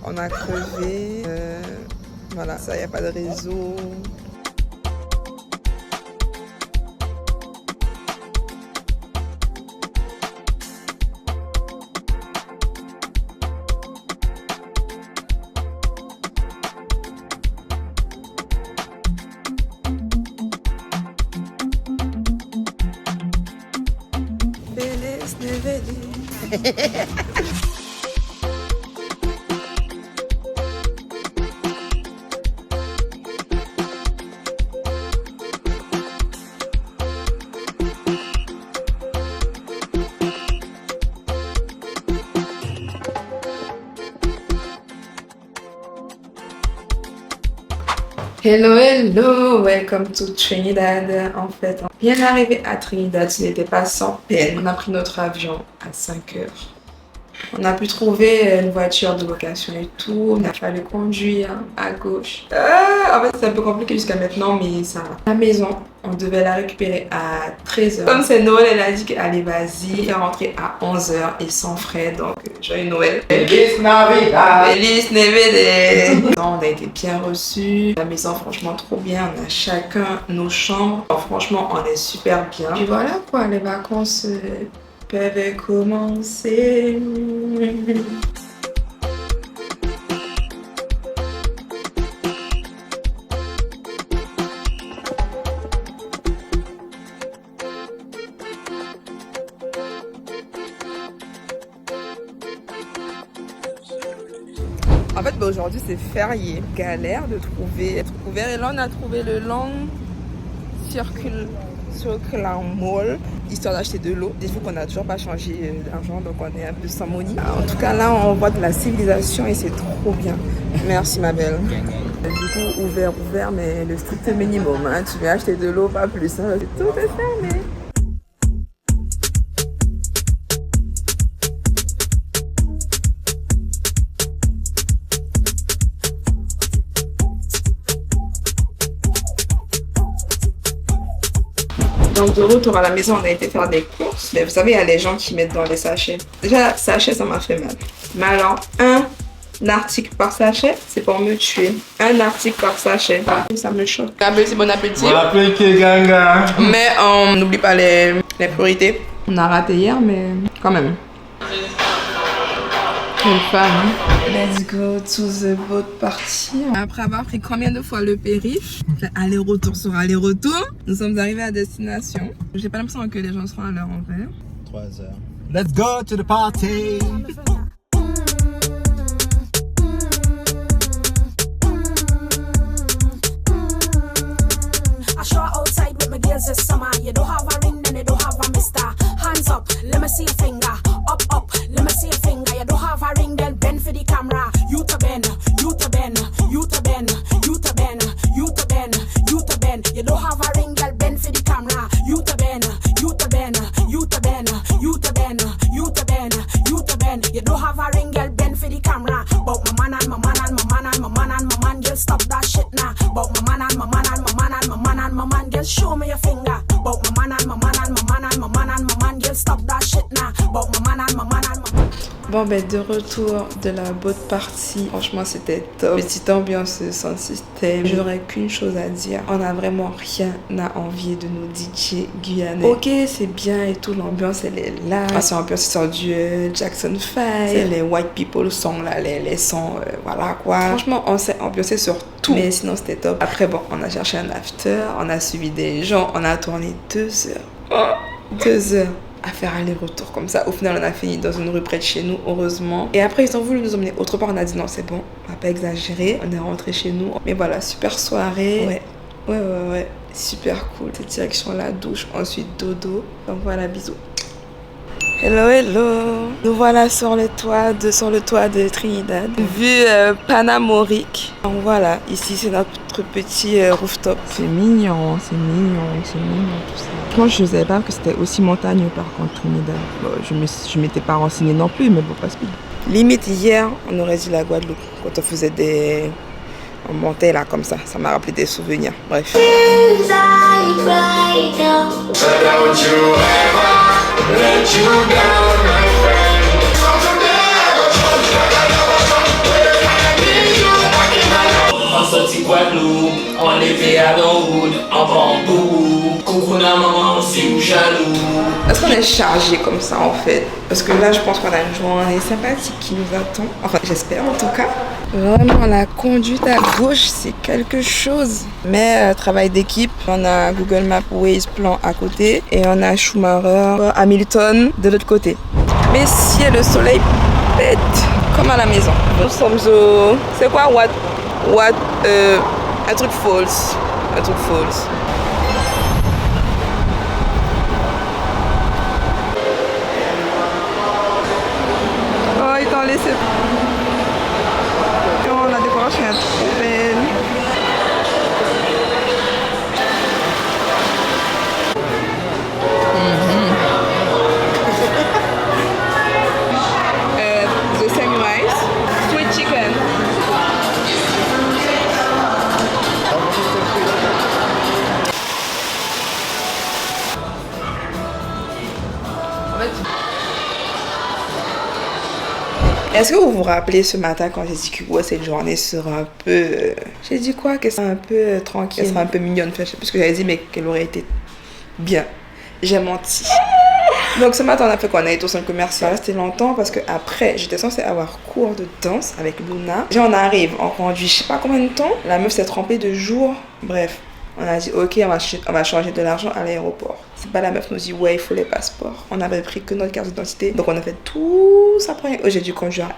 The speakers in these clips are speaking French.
On a crevé. Voilà, ça, il n'y a pas de réseau. Feliz Navidad. Hello, hello, welcome to Trinidad. En fait, bien arrivé à Trinidad, ce n'était pas sans peine. On a pris notre avion à 5 heures. On a pu trouver une voiture de location et tout. Il a fallu conduire à gauche. En fait, c'est un peu compliqué jusqu'à maintenant, mais ça va. La maison, on devait la récupérer à 13h. Comme c'est Noël, elle a dit qu'allez, vas-y, rentrer à 11h et sans frais. Donc, joyeux Noël. Feliz Navidad. Feliz Navidad. On a été bien reçus. La maison, franchement, trop bien. On a chacun nos chambres. Alors, franchement, on est super bien. Puis voilà quoi, les vacances peuvent commencer. En fait, aujourd'hui c'est férié. Galère de trouver être ouvert. Et là on a trouvé le long circle mall, histoire d'acheter de l'eau. Des fois qu'on n'a toujours pas changé d'argent, donc on est un peu sans money. En tout cas là on voit de la civilisation et c'est trop bien. Merci ma belle. Du coup ouvert mais le strict minimum. Hein. Tu veux acheter de l'eau, pas plus. Hein. Tout est fermé. Donc de retour à la maison, on a été faire des courses. Mais vous savez, il y a les gens qui mettent dans les sachets. Déjà, sachet, ça m'a fait mal. Mais alors, un article par sachet, c'est pour me tuer. Un article par sachet, ça me choque. Bon appétit, bon appétit. Bon appétit, ganga. Mais on n'oublie pas les priorités. On a raté hier, mais quand même. Quelle femme. Let's go to the boat party. Après avoir pris combien de fois le périph', aller-retour sur aller-retour, nous sommes arrivés à destination. J'ai pas l'impression que les gens seront à l'heure en vrai. 3 heures. Let's go to the party. I show outside with my girls this summer. You don't have a ring, then you don't have a mister. Hands up, let me see your finger. Up, let me see your finger. You don't have a ring, then bend for the camera. You to bend, you to bend, you to bend, you to bend, you to bend, you to bend. You don't have a ring, girl, bend for the camera. You to bend, you to bend, you to bend, you to bend, you to bend, you to bend. You don't have a ring, girl, bend for the camera. But my man and my man and my man and my man and my man, girl, stop that shit now. But my man and my man and my man and my man and my man, girl, show me your finger. But my man and my man and my man and my man and my man, girl, stop that shit now. But my man and my man and my man. Bon ben de retour de la boat party, franchement c'était top. Petite ambiance sans système. Je n'aurais qu'une chose à dire, on a vraiment rien à envier de nos DJ guyanais. Ok c'est bien et tout, l'ambiance elle est là. On s'est ambiancé sur du Jackson 5. Les white people sont là, les sons, voilà quoi. Franchement on s'est ambiancé sur tout. Mais sinon c'était top. Après bon on a cherché un after, on a suivi des gens, on a tourné 2 heures. 2 heures. À faire aller-retour comme ça. Au final, on a fini dans une rue près de chez nous, heureusement. Et après, ils ont voulu nous emmener autre part. On a dit non, c'est bon, on va pas exagérer. On est rentré chez nous. Mais voilà, super soirée. Ouais. Super cool. Cette direction, la douche, ensuite dodo. Donc voilà, bisous. Hello. Nous voilà sur le toit de Trinidad. Vue panamorique. Donc voilà, ici c'est notre petit rooftop. C'est mignon tout ça. Moi je savais pas que c'était aussi montagneux par contre Trinidad. Bon, je m'étais pas renseignée non plus, mais bon, pas speed. Limite hier, on aurait dit la Guadeloupe quand on faisait des... On montait là comme ça m'a rappelé des souvenirs. Bref. Let you down, my friend. qu'on est chargé comme ça en fait. Parce que là, je pense qu'on a une journée sympathique qui nous attend. Enfin, j'espère en tout cas. Vraiment, la conduite à gauche, c'est quelque chose. Mais travail d'équipe, on a Google Maps, Waze, plan à côté. Et on a Schumacher, Hamilton de l'autre côté. Mais si le soleil pète comme à la maison. Nous sommes au... C'est quoi? Un truc false. Un truc false. Oh, ils t'ont laissé. Oh, la décoration est trop belle. The same rice, sweet chicken. Est-ce que vous vous rappelez ce matin quand j'ai dit que ouais, cette journée sera un peu... J'ai dit quoi? Qu'elle sera un peu tranquille, qu'elle sera un peu mignonne. Enfin, je sais plus ce que j'avais dit, mais qu'elle aurait été bien. J'ai menti. Donc ce matin, on a fait quoi? On a été au centre commercial. Resté longtemps parce que après, j'étais censée avoir cours de danse avec Luna. Puis on arrive, on conduit je sais pas combien de temps. La meuf s'est trompée de jour. Bref, on a dit ok, on va changer de l'argent à l'aéroport. C'est pas la meuf nous dit ouais, il faut les passeports. On avait pris que notre carte d'identité. Donc on a fait tout ça pour rien. Oh, j'ai dû conduire.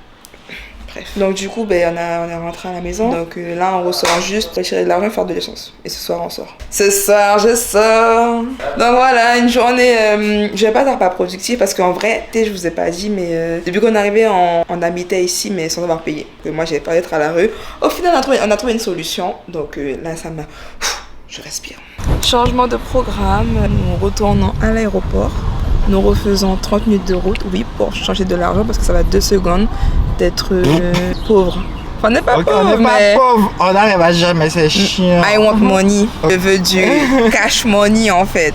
Bref. Donc du coup, ben, on est rentré à la maison. Donc là, on ressort juste, retirer de l'argent, faire de l'essence. Et ce soir, on sort. Ce soir, je sors. Donc voilà, une journée, je vais pas dire pas productive parce qu'en vrai, je vous ai pas dit, mais depuis qu'on est arrivé, on habitait ici, mais sans avoir payé. Que moi, j'avais pas d'être à la rue. Au final, on a trouvé une solution. Donc là, ça m'a... Je respire. Changement de programme. Nous retournons à l'aéroport. Nous refaisons 30 minutes de route, oui, pour changer de l'argent parce que ça va 2 secondes d'être pauvre. Enfin, on n'est pas pauvre, on n'est pas pauvre, on n'arrive à jamais, c'est chiant. I want money. Je veux du cash money en fait.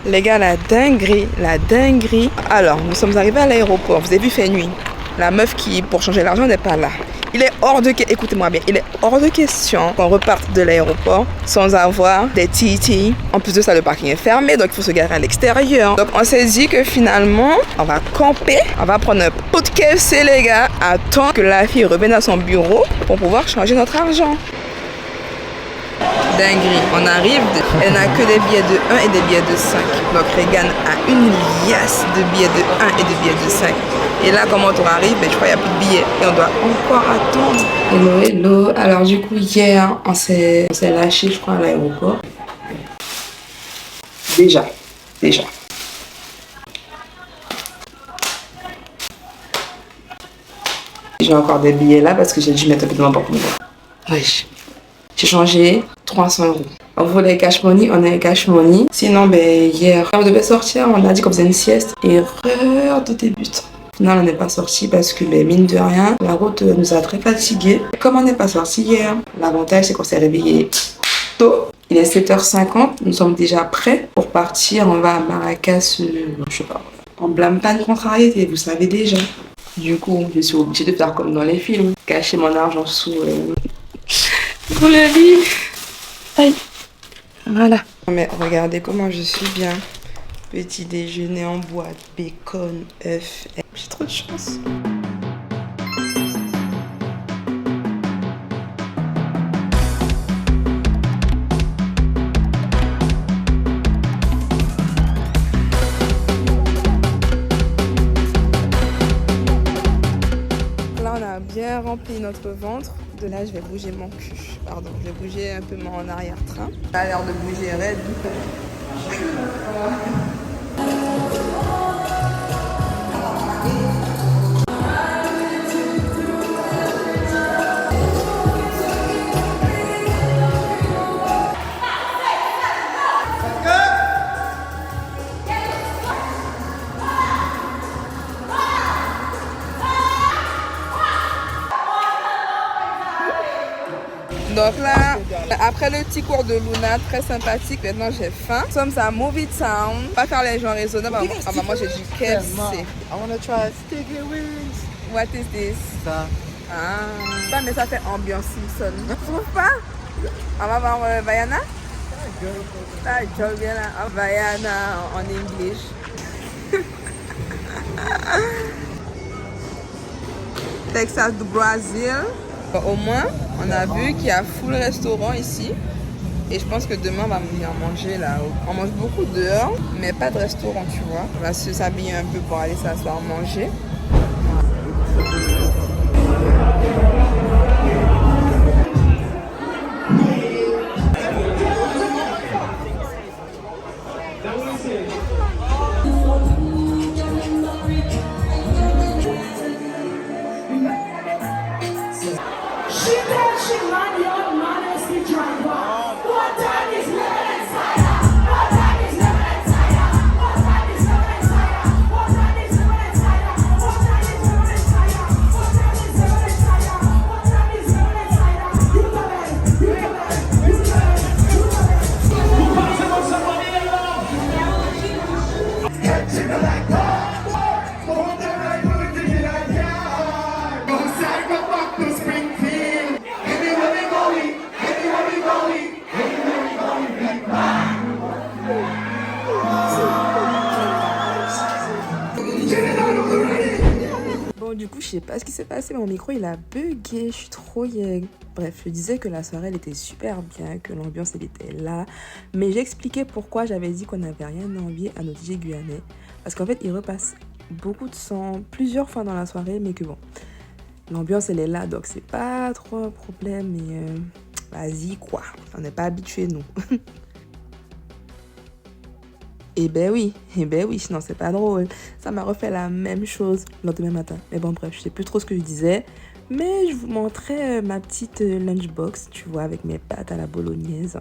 Les gars, la dinguerie. Alors, nous sommes arrivés à l'aéroport. Vous avez vu, il fait nuit. La meuf qui, pour changer l'argent, n'est pas là. Il est hors de écoutez-moi bien, il est hors de question qu'on reparte de l'aéroport sans avoir des TT. En plus de ça, le parking est fermé, donc il faut se garer à l'extérieur. Donc on s'est dit que finalement, on va camper, on va prendre un pot de KFC, les gars, attendre que la fille revienne à son bureau pour pouvoir changer notre argent. Dinguerie, on arrive, elle n'a que des billets de 1 et des billets de 5. Donc Regan a une liasse de billets de 1 et de billets de 5. Et là, comment on arrive, je crois qu'il n'y a plus de billets et on doit encore attendre. Hello. Alors du coup, hier, on s'est lâché, je crois, à l'aéroport. Déjà. J'ai encore des billets là parce que j'ai dû mettre un peu de mon porte-monnaie. Wesh. J'ai changé 300 €. On voulait cash money, on a eu cash money. Sinon, hier, on devait sortir, on a dit qu'on faisait une sieste. Erreur de débutant. Finalement, on n'est pas sorti parce que, mine de rien, la route nous a très fatigués. Comme on n'est pas sorti hier, l'avantage, c'est qu'on s'est réveillé tôt. Il est 7h50, nous sommes déjà prêts pour partir. On va à Marrakech, je sais pas. On blâme pas de contrariété, vous savez déjà. Du coup, je suis obligée de faire comme dans les films. Cacher mon argent sous le lit. Aïe. Voilà. Mais regardez comment je suis bien. Petit déjeuner en boîte, bacon, œufs. J'ai trop de chance. Là, on a bien rempli notre ventre. De là, je vais bouger mon cul. Pardon, je vais bouger un peu mon arrière-train. Ça a l'air de bouger raide. Donc là, après le petit cours de Luna, très sympathique, maintenant j'ai faim. Nous sommes à Movie Town. Pas faire les gens raisonnables. Moi j'ai du KFC. I want to try sticky wings. What is this? Ça, Ah, mais ça fait ambiance Simpson. Tu trouves pas? On va voir Vaiana? Ah, Jogana, Vaiana en English. Texas du Brésil. Au moins, on a vu qu'il y a full restaurant ici. Et je pense que demain, on va venir manger là-haut. On mange beaucoup dehors, mais pas de restaurant, tu vois. On va se s'habiller un peu pour aller s'asseoir manger. Du coup, je sais pas ce qui s'est passé, mais mon micro il a bugué, je suis trop yeg. Bref, je disais que la soirée elle était super bien, que l'ambiance elle était là, mais j'ai expliqué pourquoi j'avais dit qu'on n'avait rien à envier à nos DJ guyanais. Parce qu'en fait, ils repassent beaucoup de sang plusieurs fois dans la soirée, mais que bon, l'ambiance elle est là, donc c'est pas trop un problème, mais vas-y quoi, on n'est pas habitués nous. Eh ben oui, sinon c'est pas drôle. Ça m'a refait la même chose le lendemain matin. Mais bon bref, je sais plus trop ce que je disais. Mais je vous montrais ma petite lunchbox, tu vois, avec mes pâtes à la bolognaise.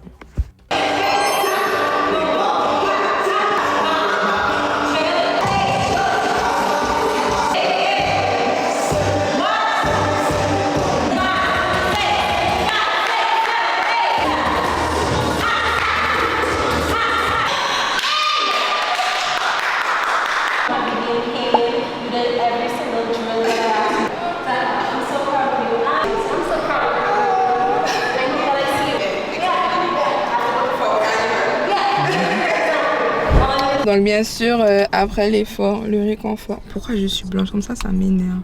Donc bien sûr, après l'effort, le réconfort. Pourquoi je suis blanche comme ça m'énerve.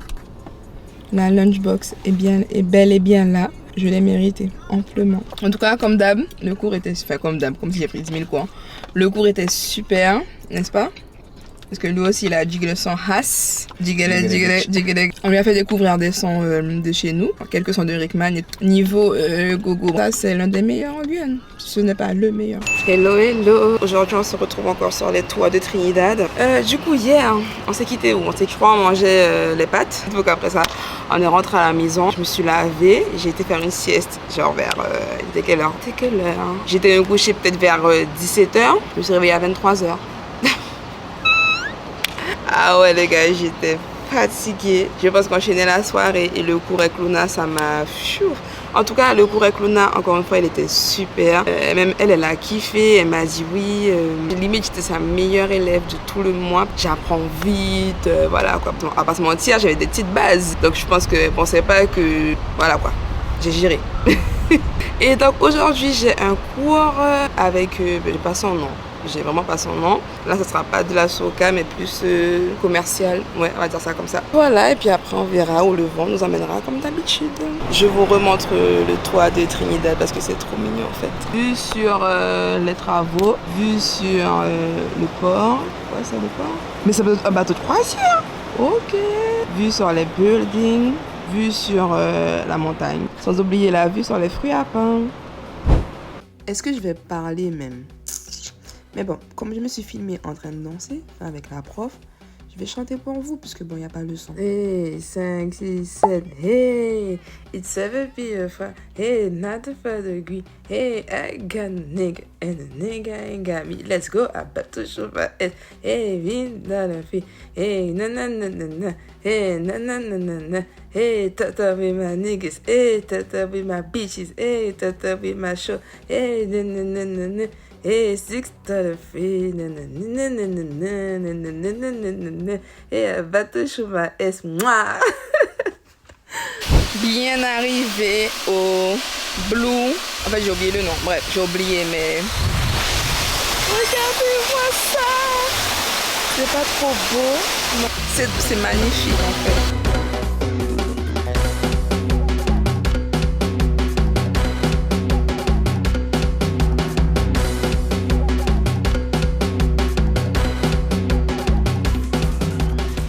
La lunchbox est bel et bien là. Je l'ai mérité amplement. En tout cas, comme d'hab, le cours était... Enfin, comme si j'ai pris 10 000 cours. Le cours était super, n'est-ce pas? Parce que lui aussi, il a jiggle son has. Jiggle. On lui a fait découvrir des sons de chez nous. Quelques sons de Rickman. Niveau gogo. Ça, c'est l'un des meilleurs en Guyane. Ce n'est pas le meilleur. Hello. Aujourd'hui, on se retrouve encore sur les toits de Trinidad. Du coup, hier, on s'est quitté où? On s'est, je crois, manger les pâtes. Donc après ça, on est rentré à la maison. Je me suis lavée. J'ai été faire une sieste. Genre vers... C'était quelle heure? J'étais me coucher peut-être vers 17h. Je me suis réveillée à 23h. Ah ouais les gars, j'étais fatiguée. Je pense qu'enchaîner la soirée et le cours avec Luna, ça m'a... En tout cas, le cours avec Luna, encore une fois, il était super. Même elle a kiffé, elle m'a dit oui. Limite, j'étais sa meilleure élève de tout le mois. J'apprends vite, voilà quoi. On va pas se mentir, j'avais des petites bases. Donc je pense qu'elle pensait pas que... Voilà quoi, j'ai géré. Et donc aujourd'hui, j'ai un cours avec... j'ai pas son nom. J'ai vraiment pas son nom. Là, ça sera pas de la soca, mais plus commercial. Ouais, on va dire ça comme ça. Voilà, et puis après, on verra où le vent nous emmènera comme d'habitude. Je vous remontre le toit de Trinidad parce que c'est trop mignon en fait. Vue sur les travaux, vue sur le port. Ouais, c'est le port. Mais ça peut être un bateau de croisière. Ok. Vue sur les buildings, vue sur la montagne. Sans oublier la vue sur les fruits à pain. Est-ce que je vais parler même? Mais bon, comme je me suis filmée en train de danser avec la prof, je vais chanter pour vous puisque bon, il n'y a pas le son. Hey, 5, 6, 7, hey, it's 7 p.m. Hey, not a further degree. Hey, I got a nigga and a nigga ain't got me. Let's go, I bet to show my ass. Hey, vin dans la fille. Hey, na. Hey, na. Hey, tata with my niggas. Hey, tata with my bitches. Hey, tata with my show. Hey, na. Hey, 6 dollar fee, Hey, I bet to show my ass, moi. Bien arrivé au Blue. En fait, j'ai oublié le nom. Bref, j'ai oublié, mais... Regardez-moi ça! C'est pas trop beau. C'est magnifique, en fait.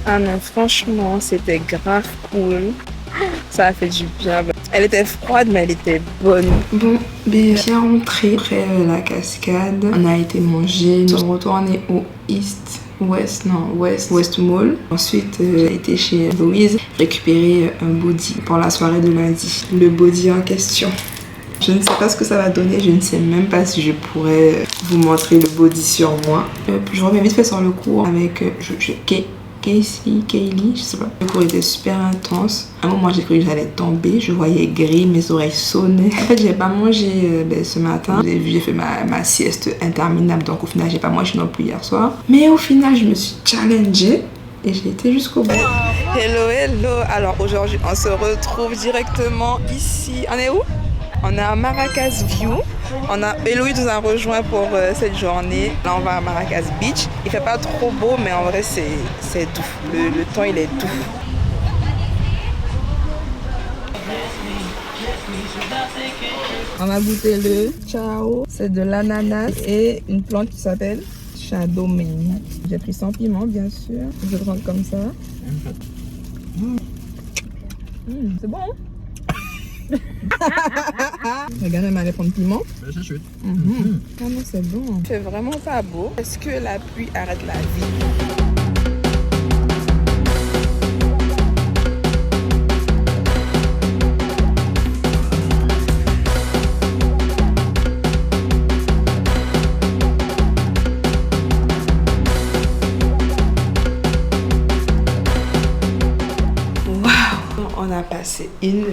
Ah non, franchement, c'était grave cool. Ça a fait du bien. Elle était froide, mais elle était bonne. Bon, bien rentré après la cascade. On a été manger. Nous sommes retournés au West Mall. Ensuite, j'ai été chez Louise récupérer un body pour la soirée de lundi. Le body en question. Je ne sais pas ce que ça va donner, je ne sais même pas si je pourrais vous montrer le body sur moi. Je reviens vite fait sur le cours avec Kaylee, je sais pas. Le cours était super intense. À un moment, j'ai cru que j'allais tomber. Je voyais gris, mes oreilles sonnaient. En fait, j'ai pas mangé ce matin. Vous avez vu, j'ai fait ma sieste interminable. Donc, au final, j'ai pas mangé non plus hier soir. Mais au final, je me suis challengée et j'ai été jusqu'au bout. Hello. Alors, aujourd'hui, on se retrouve directement ici. On est où? On est à Maracas View. Héloïse nous a rejoint pour cette journée. Là, on va à Maracas Beach. Il fait pas trop beau, mais en vrai, c'est doux. Le temps, il est doux. On a goûté le Ciao. C'est de l'ananas et une plante qui s'appelle Shadow Mane. J'ai pris sans piment, bien sûr. Je le prends comme ça. C'est bon, hein? Regarde, elle m'allait prendre piment. C'est chouette. Ah non, c'est bon. Il fait vraiment pas beau. Est-ce que la pluie arrête la vie? Waouh! On a passé une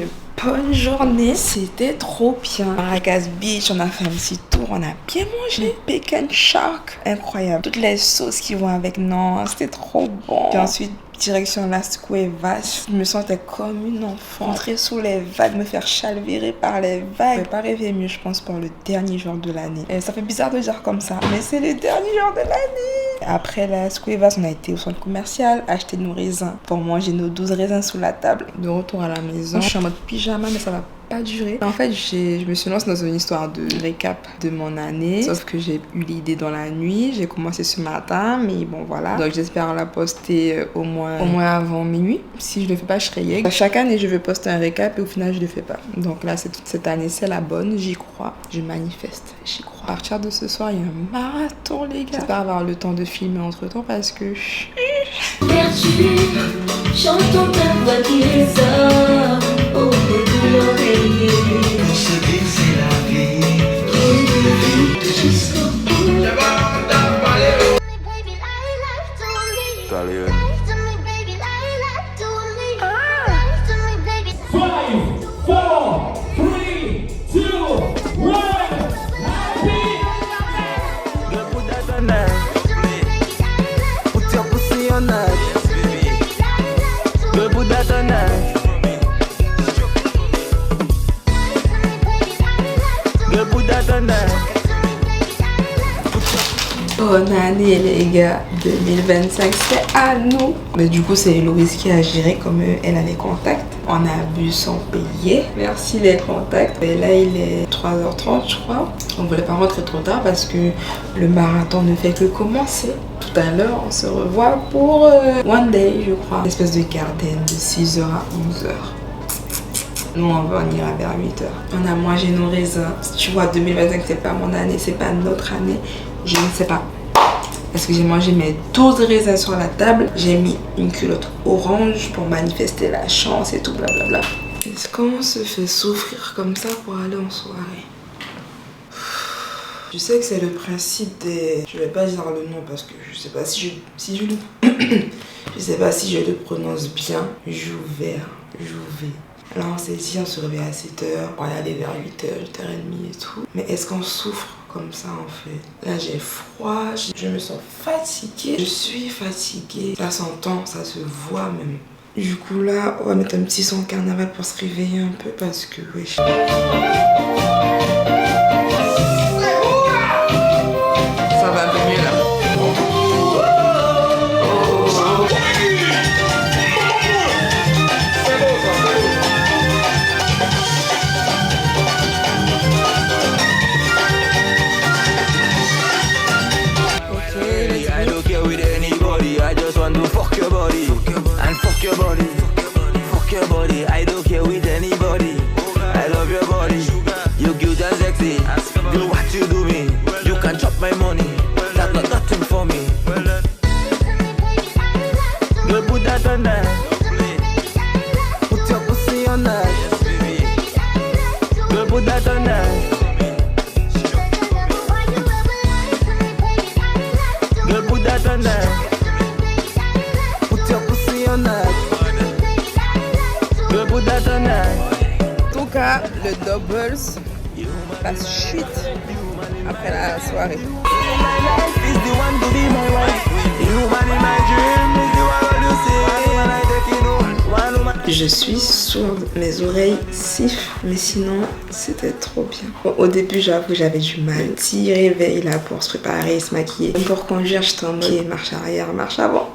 bonne journée, c'était trop bien. Maracas Beach, on a fait un petit tour, on a bien mangé. Bacon shark, incroyable. Toutes les sauces qui vont avec, non, c'était trop bon. Puis ensuite, direction Las Cuevas. Je me sentais comme une enfant. Entrer sous les vagues, me faire chalvérer par les vagues. Je ne peux pas rêver mieux, je pense, pour le dernier jour de l'année. Et ça fait bizarre de dire comme ça, mais c'est le dernier jour de l'année. Après Las Cuevas, on a été au centre commercial, acheter nos raisins pour manger nos 12 raisins sous la table. De retour à la maison, je suis en mode pyjama, mais ça va pas durer. En fait, je me suis lancée dans une histoire de récap de mon année. Sauf que j'ai eu l'idée dans la nuit. J'ai commencé ce matin, mais bon, voilà. Donc, j'espère la poster au moins avant minuit. Si je le fais pas, je serai yeg. Chaque année, je veux poster un récap et au final, je le fais pas. Donc là, c'est toute cette année, c'est la bonne. J'y crois. Je manifeste. J'y crois. À partir de ce soir, il y a un marathon, les gars. J'espère avoir le temps de filmer entre temps parce que... Chantons ta voix qui résonne au bout de l'oreiller. Pour se baiser la vie, Jusqu'au bout. Italian. 5, 4, 3, 2, 1. Put your pussy on that. Girl, put that on that. Girl, put that on that. Bonne année les gars, 2025 c'est à nous. Mais du coup c'est Héloïse qui a géré comme elle a les contacts. On a bu sans payer. Merci les contacts. Et là il est 3h30 je crois. On voulait pas rentrer trop tard parce que le marathon ne fait que commencer. Tout à l'heure on se revoit pour One Day je crois. Une espèce de garden de 6h à 11h. Nous on ira vers 8h. On a mangé nos raisins. Tu vois 2025 c'est pas mon année, c'est pas notre année. Je ne sais pas. Parce que j'ai mangé mes 12 raisins sur la table. J'ai mis une culotte orange pour manifester la chance et tout blablabla. Est-ce qu'on se fait souffrir comme ça pour aller en soirée? Je sais que c'est le principe des... Je vais pas dire le nom parce que je sais pas si je le... je sais pas si je le prononce bien. Jouvert. Là on s'est dit on se réveille à 7h pour aller vers 8h, 8h30 et tout. Mais est-ce qu'on souffre comme ça en fait? Là j'ai froid, je me sens fatiguée. Je suis fatiguée. Ça s'entend, ça se voit même. Du coup là, on va mettre un petit son carnaval pour se réveiller un peu parce que wesh. Ça va un peu mieux là. I don't care with anybody, I just want to fuck your body and fuck your body, fuck your body. I don't care with anybody, I love your body. You cute and sexy, do what you do me. You can chop my money, that's not nothing for me. Girl, put that on that. Put your pussy on that. Girl, put that on that. Girl, put that on that. Put your pussy on that. Girl, put that on that. En tout cas, le doubles passe chute après la soirée. Is the one to be my wife. The woman in my dream is the one you see. When I take you home, one woman. Je suis sourde, mes oreilles sifflent, mais sinon c'était trop bien. Bon, au début, j'avoue, j'avais du mal. Petit réveil là pour se préparer, se maquiller. Même pour conduire, j'étais en mode marche arrière, marche avant.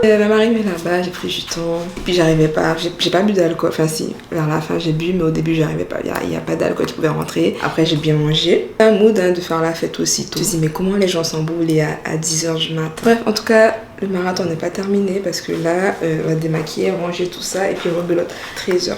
Ma mari met là-bas, j'ai pris du temps. Puis j'arrivais pas, j'ai pas bu d'alcool. Enfin si, vers la fin j'ai bu, mais au début j'arrivais pas. Il y a pas d'alcool qui pouvait rentrer. Après j'ai bien mangé. Un mood de faire la fête aussitôt. Je me suis dit mais comment les gens s'embouillent à 10h du matin. Bref, en tout cas, le marathon n'est pas terminé parce que là, on va démaquiller, ranger tout ça et puis rebelote. 13h30.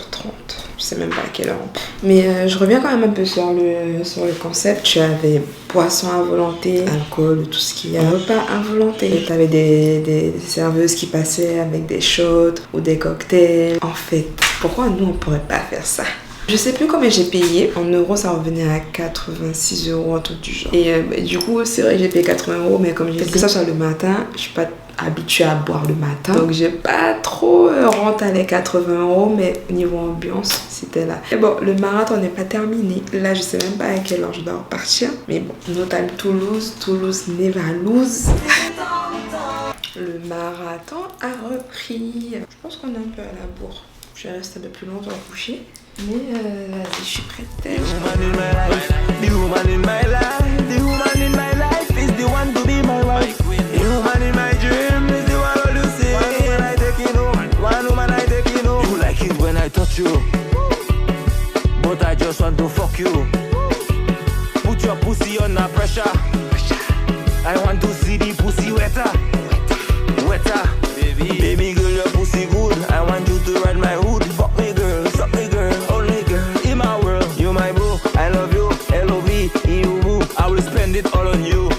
Je sais même pas à quelle heure. Mais je reviens quand même un peu sur le concept. Tu avais boisson à volonté, alcool, tout ce qu'il y a. Repas à volonté. Tu avais des serveuses qui passaient avec des shots ou des cocktails. En fait, pourquoi nous on pourrait pas faire ça? Je sais plus combien j'ai payé. En euros, ça revenait à 86 €, un truc du genre. Et du coup, c'est vrai que j'ai payé 80 €, mais comme j'ai fait ça sur le matin, je suis pas habituée à boire le matin. Donc j'ai pas trop rentré les 80 €, mais au niveau ambiance, c'était là. Et bon, le marathon n'est pas terminé. Là, je sais même pas à quelle heure je dois repartir. Mais bon, no time Toulouse never lose. Le marathon a repris. Je pense qu'on est un peu à la bourre. Je vais rester un peu plus longtemps couché. Mais vas-y, je suis prête. The woman in my life, the woman in my life, the woman in my life is the one to be my wife. The woman in my dream is the one all you see. One woman I take you home, one woman I take you home. You like it when I touch you, but I just want to fuck you. Put your pussy under pressure. I want to see the pussy wetter, wetter. Baby girl, your pussy good. I want you to ride my hood. Fuck me girl, suck me girl, only girl in my world. You my boo, I love you, L-O-V, E-U-boo. I will spend it all on you,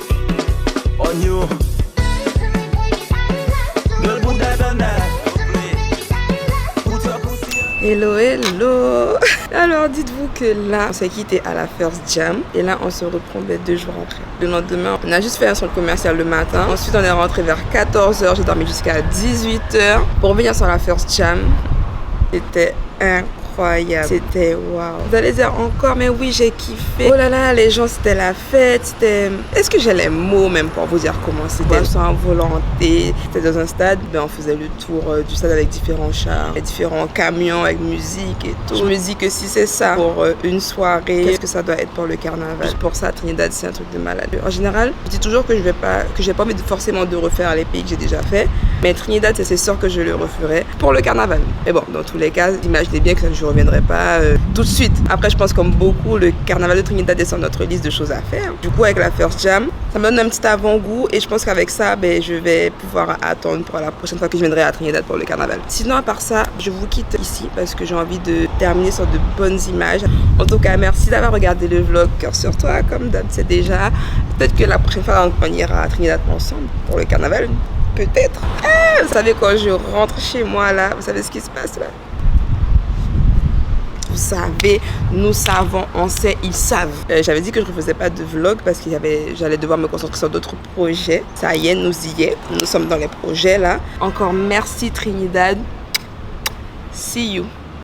on you. Girl, put that on that. Put your pussy on. Hello, hello. Alors dites-vous que là, on s'est quitté à la First Jam. Et là, on se reprend 2 jours après. Le lendemain, on a juste fait un centre commercial le matin. Ensuite, on est rentré vers 14h. J'ai dormi jusqu'à 18h pour venir sur la First Jam. C'était incroyable. C'était waouh. Vous allez dire encore, mais oui, j'ai kiffé. Oh là là, les gens, c'était la fête. C'était... Est-ce que j'ai les mots même pour vous dire comment c'était? Sans volonté. C'était dans un stade. Ben, on faisait le tour du stade avec différents chars, différents camions avec musique et tout. Je me dis que si c'est ça pour une soirée, qu'est-ce que ça doit être pour le carnaval? Juste pour ça, Trinidad, c'est un truc de malade. En général, je dis toujours que j'ai pas envie forcément de refaire les pays que j'ai déjà fait. Mais Trinidad, c'est sûr que je le referai pour le carnaval. Mais bon, dans tous les cas, imaginez bien que je ne reviendrai pas tout de suite. Après, je pense comme beaucoup, le carnaval de Trinidad est sur notre liste de choses à faire. Du coup, avec la First Jam, ça me donne un petit avant-goût et je pense qu'avec ça, ben, je vais pouvoir attendre pour la prochaine fois que je viendrai à Trinidad pour le carnaval. Sinon, à part ça, je vous quitte ici parce que j'ai envie de terminer sur de bonnes images. En tout cas, merci d'avoir regardé le vlog Cœur sur toi, comme d'hab, c'est déjà. Peut-être que la prochaine fois, on ira à Trinidad ensemble pour le carnaval. Peut-être. Ah, vous savez, quand je rentre chez moi, là, vous savez ce qui se passe, là? Vous savez, nous savons, on sait, ils savent. J'avais dit que je ne refaisais pas de vlog parce que j'allais devoir me concentrer sur d'autres projets. Ça y est, nous y est. Nous sommes dans les projets, là. Encore merci, Trinidad. See you.